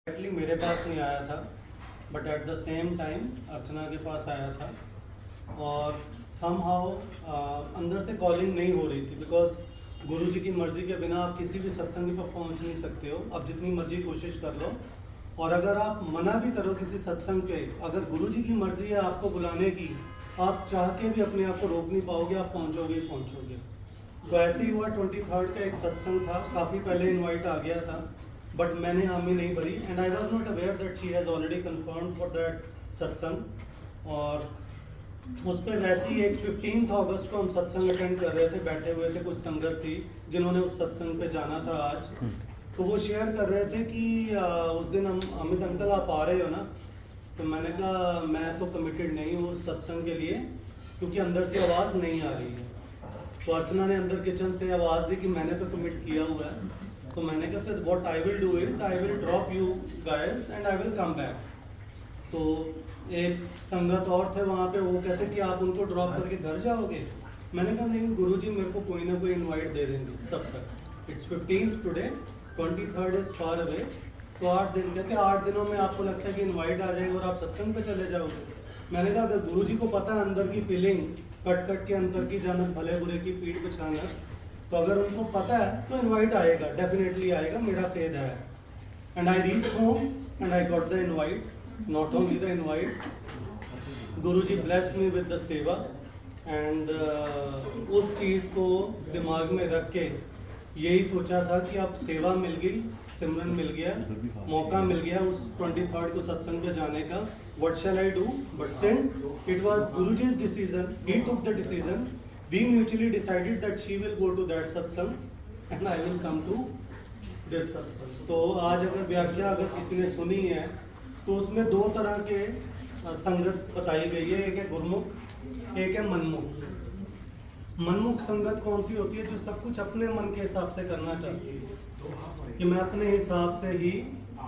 Actually मेरे पास नहीं आया था, but at the same time Archana के पास आया था और समहाउ अंदर से कॉलिंग नहीं हो रही थी, बिकॉज गुरुजी की मर्ज़ी के बिना आप किसी भी सत्संग पर पहुंच नहीं सकते हो। आप जितनी मर्जी कोशिश कर लो, और अगर आप मना भी करो किसी सत्संग पे, अगर गुरुजी की मर्ज़ी है आपको बुलाने की, आप चाह के भी अपने आप को रोक नहीं पाओगे, आप पहुँचोगे ही पहुँचोगे। तो ऐसे ही हुआ। 23rd का एक सत्संग था, काफ़ी पहले इनवाइट आ गया था, बट मैंने हामी नहीं भरी, and I was not aware that she has already confirm for that सत्संग। और उस पर वैसे ही एक 15 अगस्त को हम सत्संग अटेंड कर रहे थे, बैठे हुए थे, कुछ संगत थी जिन्होंने उस सत्संग पे जाना था आज। तो वो शेयर कर रहे थे कि उस दिन हम अमित अंकल आप आ रहे हो ना, तो मैंने कहा मैं तो कमिटेड नहीं हूँ उस सत्संग के लिए, क्योंकि अंदर से आवाज़ नहीं आ रही है। तो अर्चना ने अंदर किचन से आवाज़ दी कि मैंने तो कमिट किया हुआ है। तो मैंने कहा फिर what I will do is I will drop you guys and I will come back. तो एक संगत और थे वहाँ पे, वो कहते कि आप उनको ड्रॉप करके घर जाओगे। मैंने कहा नहीं गुरुजी मेरे को कोई ना कोई इनवाइट दे देंगे तब तक। It's 15th today, 23rd is far away. तो 8 दिन, कहते 8 दिनों में आपको लगता है कि इनवाइट आ जाएगा और आप सत्संग पे चले जाओगे। मैंने कहा अगर गुरुजी को पता है अंदर की फीलिंग, कट कट के अंदर की जानत, भले बुरे की पीठ बिछाना, तो अगर उनको पता है तो इनवाइट आएगा, डेफिनेटली आएगा, मेरा फेद है। And I reach home and I got the invite, not only the invite, Guruji blessed me with the सेवा। एंड उस चीज़ को दिमाग में रख के यही सोचा था कि अब सेवा मिल गई, सिमरन मिल गया, मौका मिल गया उस 23rd को सत्संग पे जाने का। What shell I do? But since it was Guruji's decision, he took the decision, we mutually decided that she will go to that satsang and I will come to this satsang. तो आज अगर व्याख्या अगर किसी ने सुनी है तो उसमें 2 तरह के संगत बताई गई है, एक है गुरुमुख, एक है मनमुख। मनमुख संगत कौन सी होती है? जो सब कुछ अपने मन के हिसाब से करना चाहती है, कि मैं अपने हिसाब से ही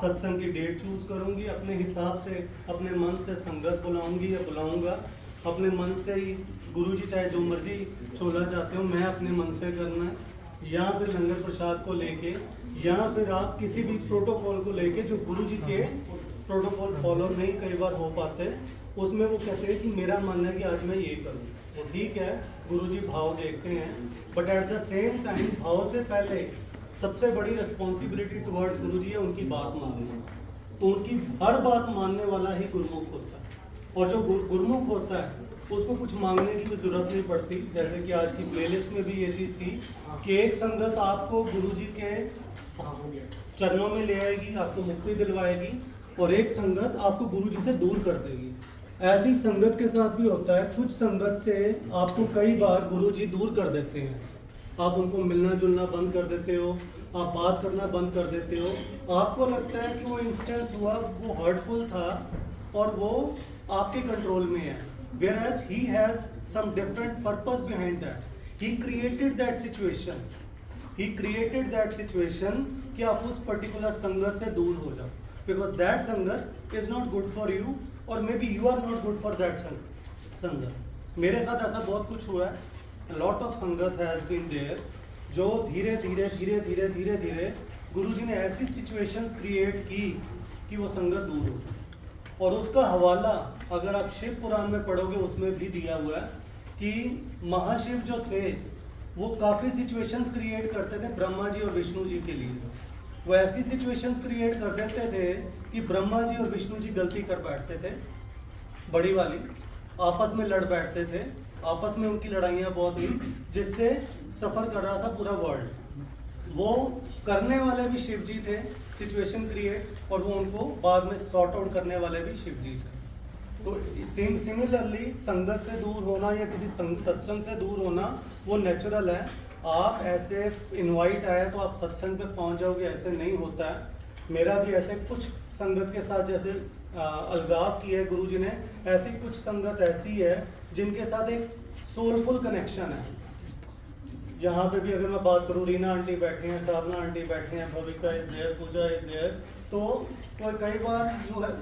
सत्संग की डेट चूज करूंगी, अपने हिसाब से अपने मन से संगत बुलाऊंगी या बुलाऊंगा, अपने मन से ही गुरुजी चाहे जो मर्जी चोला चाहते हो मैं अपने मन से करना है, या फिर लंगर प्रसाद को लेके, या फिर आप किसी भी प्रोटोकॉल को लेके जो गुरुजी के प्रोटोकॉल फॉलो नहीं कई बार हो पाते, उसमें वो कहते हैं कि मेरा मन है कि आज मैं ये करूँ। तो ठीक है, गुरुजी भाव देखते हैं, but at the same time भाव से पहले सबसे बड़ी रिस्पॉन्सिबिलिटी टुवर्ड्स गुरुजी है उनकी बात मानना। तो उनकी हर बात मानने वाला ही गुरुमुख होता है, और जो गुरुमुख होता है उसको कुछ मांगने की भी जरूरत नहीं पड़ती। जैसे कि आज की प्लेलिस्ट में भी ये चीज़ थी कि एक संगत आपको गुरुजी के चरणों में ले आएगी, आपको मुक्ति दिलवाएगी, और एक संगत आपको गुरुजी से दूर कर देगी। ऐसी संगत के साथ भी होता है, कुछ संगत से आपको कई बार गुरुजी दूर कर देते हैं, आप उनको मिलना जुलना बंद कर देते हो, आप बात करना बंद कर देते हो। आपको लगता है कि वो इंस्टेंस हुआ, वो हर्टफुल था और वो आपके कंट्रोल में है, whereas he has some different purpose behind that. He created that situation. He created that situation कि आप उस पर्टिकुलर संगत से दूर हो जाओ, because that संगत is not good for you, or maybe you are not good for that संगत। मेरे साथ ऐसा बहुत कुछ हुआ है, a lot of संगत has been there, जो धीरे धीरे धीरे धीरे धीरे धीरे गुरुजी ने ऐसी सिचुएशंस क्रिएट की कि वो संगत दूर हो। और उसका हवाला अगर आप शिव पुराण में पढ़ोगे उसमें भी दिया हुआ है कि महाशिव जो थे वो काफ़ी सिचुएशंस क्रिएट करते थे ब्रह्मा जी और विष्णु जी के लिए। वो ऐसी सिचुएशंस क्रिएट कर देते थे कि ब्रह्मा जी और विष्णु जी गलती कर बैठते थे, बड़ी वाली, आपस में लड़ बैठते थे, आपस में उनकी लड़ाइयाँ बहुत हुई, जिससे सफ़र कर रहा था पूरा वर्ल्ड। वो करने वाले भी शिव जी थे सिचुएशन क्रिएट, और वो उनको बाद में सॉर्ट आउट करने वाले भी शिव जी थे। तो सिमिलरली संगत से दूर होना या किसी सत्संग से दूर होना वो नेचुरल है। आप ऐसे इनवाइट आए तो आप सत्संग पे पहुंच जाओगे, ऐसे नहीं होता है। मेरा भी ऐसे कुछ संगत के साथ जैसे अलगाव की है गुरुजी ने, ऐसी कुछ संगत ऐसी है जिनके साथ एक सोलफुल कनेक्शन है। यहाँ पे भी अगर मैं बात करूँ, रीना आंटी बैठे हैं, साधना आंटी बैठे हैं, Bhavika is there, Pooja is there, तो कई बार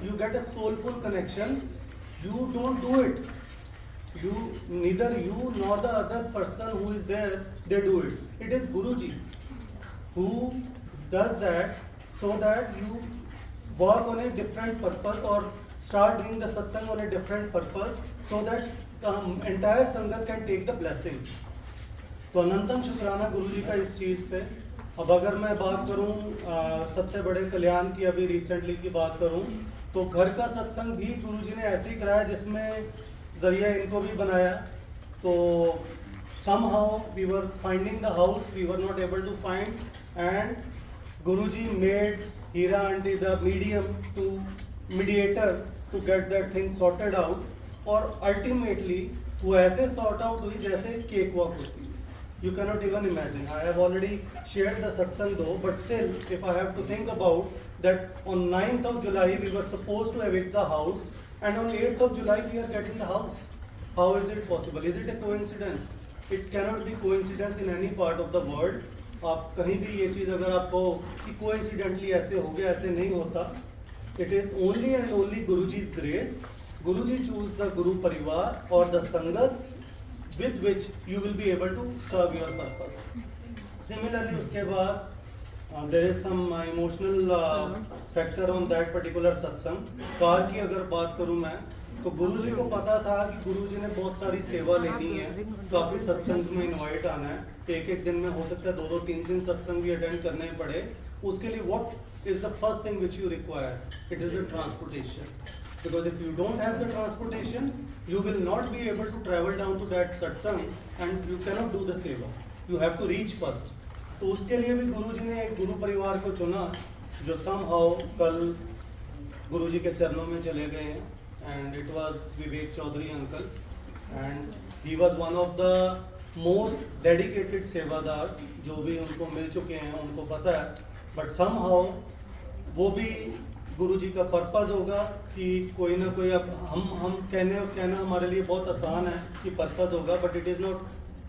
you get a soulful connection, you don't do it, you neither you nor the other person who is there they do it. It is Guruji who does that so that you work on a different purpose or start doing the satsang on a different purpose so that the entire संगत can take the blessings. तो अनंतम शुक्राना गुरु जी का इस चीज़ पे. अब अगर मैं बात करूं सबसे बड़े कल्याण की, अभी रिसेंटली की बात करूं तो घर का सत्संग भी गुरु जी ने ऐसे ही कराया जिसमें जरिया इनको भी बनाया. तो somehow we were finding the house, we were not able to find, and Guruji made Hira aunty the mediator to get that thing sorted out. और ultimately वो ऐसे sort out हुई जैसे cake walk होती है. You cannot even imagine. I have already shared the satsang though, but still, if I have to think about that, on 9th of July we were supposed to evict the house, and on 8th of July we are getting the house. How is it possible? Is it a coincidence? It cannot be coincidence in any part of the world. आप कहीं भी ये चीज़ अगर आपको कि coincidentally ऐसे हो गया, ऐसे नहीं होता. It is only and only Guruji's grace. Guruji choose the Guru Parivar or the Sangat with which you will be able to serve your purpose. Similarly, उसके बाद there is some emotional factor on that particular satsang. Car की अगर बात करूँ मैं, तो गुरुजी को पता था कि गुरुजी ने बहुत सारी सेवा लेनी है, काफ़ी सत्संग में इनवाइट आना है, एक दिन में हो सकता है 2-2 3-3 सत्संग भी अटेंड करने पड़े. उसके लिए what is the first thing which you require? It is the transportation. Because if you don't have the transportation, you will not be able to travel down to that satsang and you cannot do the seva. You have to reach first. तो उसके लिए भी गुरुजी ने एक गुरु परिवार को चुना जो somehow कल गुरुजी के चरणों में चले गए हैं. And it was Vivek Chaudhary uncle, and he was one of the most dedicated सेवादार्स. जो भी उनको मिल चुके हैं उनको पता है, but somehow वो भी गुरुजी का पर्पस होगा कि कोई ना कोई, अब हम कहना हमारे लिए बहुत आसान है कि पर्पस होगा, but it is not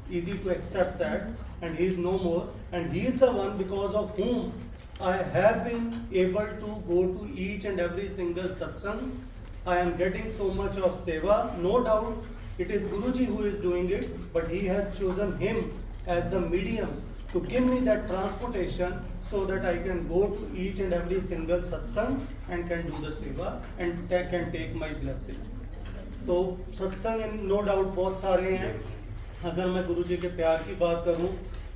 easy to accept that, and he is no more, and he is the one because of whom I have been able to go to each and every single satsang. I am getting so much of seva. No doubt it is Guruji who is doing it, but he has chosen him as the medium to give me that transportation so that I can go to each and every single satsang and can do the seva and can take my blessings. तो सत्संग no doubt बहुत सारे हैं. अगर मैं गुरुजी के प्यार की बात करूं,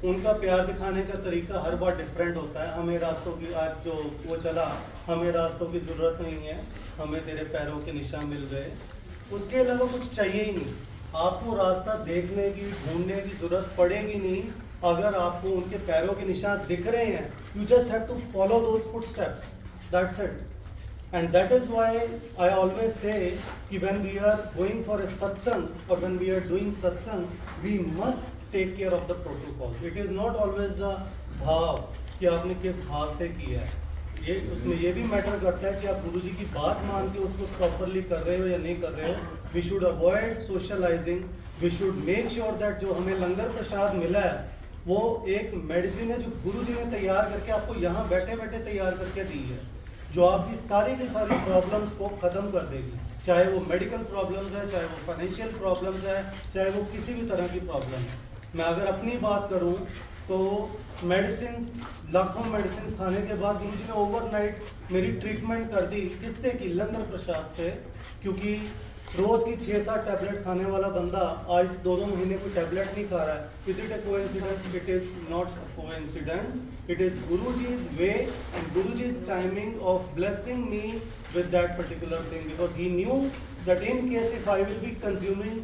उनका प्यार दिखाने का तरीका हर बार डिफरेंट होता है. हमें रास्तों की, आज जो वो चला, हमें रास्तों की ज़रूरत नहीं है, हमें तेरे पैरों के निशान मिल गए, उसके अलावा कुछ चाहिए ही नहीं. आपको रास्ता देखने की, ढूंढने की ज़रूरत पड़ेगी नहीं. अगर आपको उनके पैरों के निशान दिख रहे हैं, you just have to follow those footsteps. That's it. And that is why I always say that when we are going for a satsang or when we are doing satsang, we must take care of the protocol. It is not always the भाव कि आपने किस भाव से किया है. ये उसमें ये भी मैटर करता है कि आप गुरुजी की बात मान के उसको प्रॉपरली कर रहे हो या नहीं कर रहे हो. We should avoid socializing. We should make sure that जो हमें लंगर प्रसाद मिला है वो एक मेडिसिन है जो गुरुजी ने तैयार करके आपको यहाँ बैठे बैठे तैयार करके दी है, जो आपकी सारी की सारी प्रॉब्लम्स को ख़त्म कर देगी. चाहे वो मेडिकल प्रॉब्लम्स है, चाहे वो फाइनेंशियल प्रॉब्लम्स है, चाहे वो किसी भी तरह की प्रॉब्लम है. मैं अगर अपनी बात करूं तो मेडिसिन, लाखों मेडिसिन खाने के बाद गुरुजी ने ओवरनाइट मेरी ट्रीटमेंट कर दी. किससे की? लंगर प्रसाद से. क्योंकि रोज़ की 6-7 टैबलेट खाने वाला बंदा आज 2-2 महीने कोई टैबलेट नहीं खा रहा है. Is it a coincidence? It is not a coincidence. It is Guruji's way and Guruji's timing of blessing me with that particular thing, because he knew that in case if I will be consuming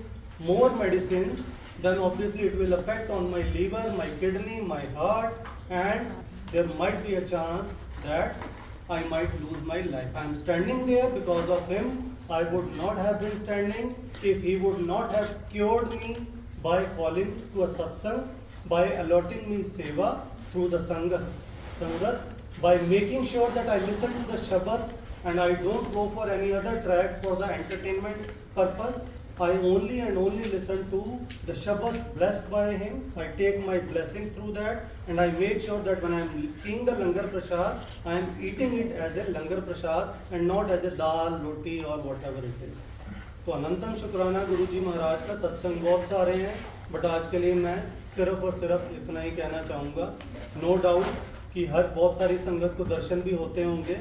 more medicines, then obviously it will affect on my liver, my kidney, my heart, and there might be a chance that I might lose my life. I am standing there because of him. I would not have been standing if he would not have cured me by calling to a satsang, by allotting me seva through the sangat, by making sure that I listen to the shabads and I don't go for any other tracks for the entertainment purpose. I only and only listen to the shabads blessed by him. I take my blessings through that, and I make sure that when I am seeing the langar prasad, I am eating it as a langar prasad and not as a dal, roti or whatever it is. तो अनंतम शुक्राना गुरुजी महाराज का. सत्संग बहुत सारे हैं, but आज के लिए मैं सिर्फ और सिर्फ इतना ही कहना चाहूँगा. नो डाउट कि हर बहुत सारी संगत को दर्शन भी होते होंगे,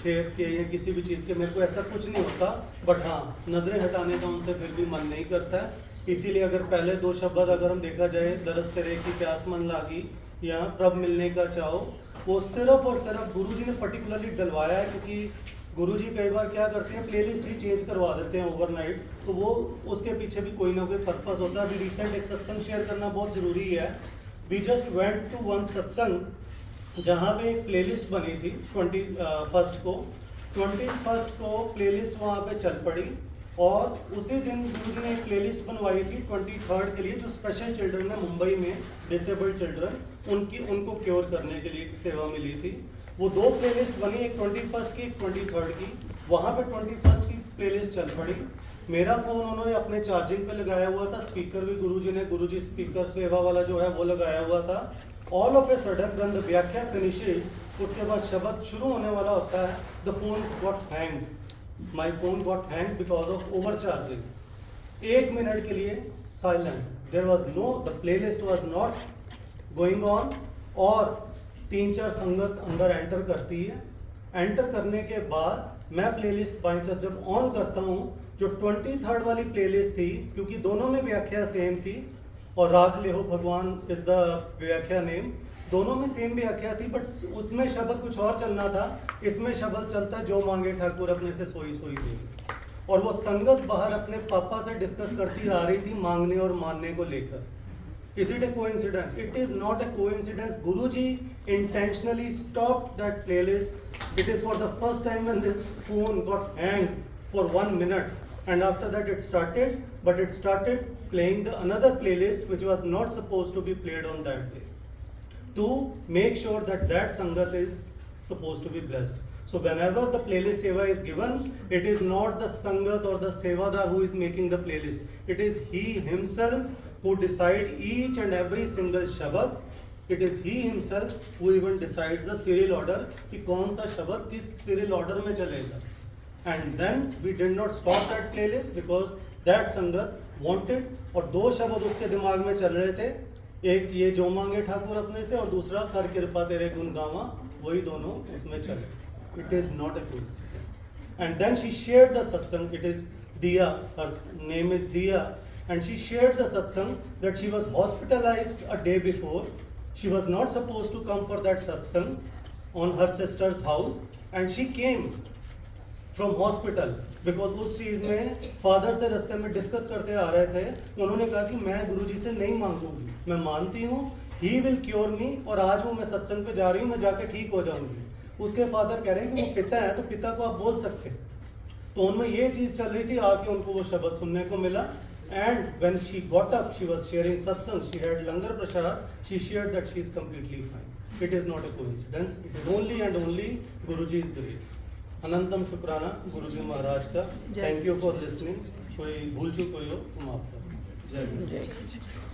फेस के या किसी भी चीज़ के, मेरे को ऐसा कुछ नहीं होता, बट हाँ नज़रें हटाने का उनसे फिर भी मन नहीं करता है। इसीलिए अगर पहले दो शब्द अगर हम देखा जाए, दरस तेरे की प्यास मन लागी या प्रभ मिलने का चाहो, वो सिर्फ और सिर्फ गुरुजी ने पर्टिकुलरली डलवाया है, क्योंकि गुरुजी कई बार क्या करते हैं प्लेलिस्ट ही चेंज करवा देते हैं ओवरनाइट, तो वो उसके पीछे भी कोई ना कोई पर्पस होता है। अभी रिसेंट एक सत्संग शेयर करना बहुत ज़रूरी है। We just went to one satsang जहाँ पे एक प्लेलिस्ट बनी थी 21st को प्लेलिस्ट वहाँ पे चल पड़ी, और उसी दिन गुरुजी ने एक प्लेलिस्ट बनवाई थी 23rd के लिए, जो स्पेशल चिल्ड्रन है मुंबई में, डिसेबल्ड चिल्ड्रन, उनको क्योर करने के लिए सेवा मिली थी। वो दो प्लेलिस्ट बनी, एक 21st की, एक 23rd की। वहाँ पे 21st की प्लेलिस्ट चल पड़ी। मेरा फ़ोन उन्होंने अपने चार्जिंग पे लगाया हुआ था, स्पीकर भी गुरुजी स्पीकर सेवा वाला जो है वो लगाया हुआ था। All of a sudden when the vyakhya finishes, उसके बाद शब्द शुरू होने वाला होता है, the phone got hang, my phone got hang because of over charging. 1 minute के लिए silence, there was no, the playlist was not going on, और 3-4 संगत अंदर एंटर करती है। एंटर करने के बाद मैं प्लेलिस्ट बाई चांस जब ऑन करता हूँ, जो 23rd वाली प्लेलिस्ट थी, क्योंकि दोनों में व्याख्या सेम थी, और राग लेहो भगवान इज द व्याख्या नेम, दोनों में सेम व्याख्या थी, बट उसमें शब्द कुछ और चलना था, इसमें शब्द चलता है जो मांगे ठाकुर अपने से सोई सोई दे। और वो संगत बाहर अपने पापा से डिस्कस करती आ रही थी मांगने और मानने को लेकर। Is it a coincidence? It is not a coincidence. Guruji intentionally stopped that playlist. It is for the first time when this phone got hanged for 1 minute, and after that it started, but it started playing the another playlist which was not supposed to be played on that day, to make sure that that sangat is supposed to be blessed. So whenever the playlist seva is given, it is not the sangat or the sevadar who is making the playlist. It is he himself who decide each and every single shabad. It is he himself who even decides the serial order कि कौन सा शब्द किस serial order में चलेगा. And then we did not stop that playlist because that संगत wanted, और 2 शब्द उसके दिमाग में चल रहे थे, एक ये जो मांगे ठाकुर अपने से, और दूसरा कर कृपा तेरे गुण गावा, वही दोनों उसमें चले. It is not a coincidence. And then she shared the satsang. It is Diya, her name is Diya. And she shared the satsang that she was hospitalized a day before. She was not supposed to come for that satsang on her sister's house, and she came from hospital because उस चीज़ में father से रास्ते में discuss करते आ रहे थे. उन्होंने कहा कि मैं गुरुजी से नहीं मांगूंगी, मैं मानती हूँ ही विल क्योर मी, और आज वो मैं सत्संग पे जा रही हूँ, मैं जाके ठीक हो जाऊंगी. उसके फादर कह रहे हैं कि वो पिता है, तो पिता को आप बोल सकते. तो उनमें ये चीज़ चल रही थी, आके उनको वो शब्द सुनने को मिला. And when she got up, she was sharing satsang, she had langar prasad, she shared that she is completely fine. It is not a coincidence, it is only and only Guruji's grace. अनंतम शुक्राना गुरुजी महाराज का. Thank you for listening. कोई भूल चूक हुई हो तो माफ करो. जय गुरु.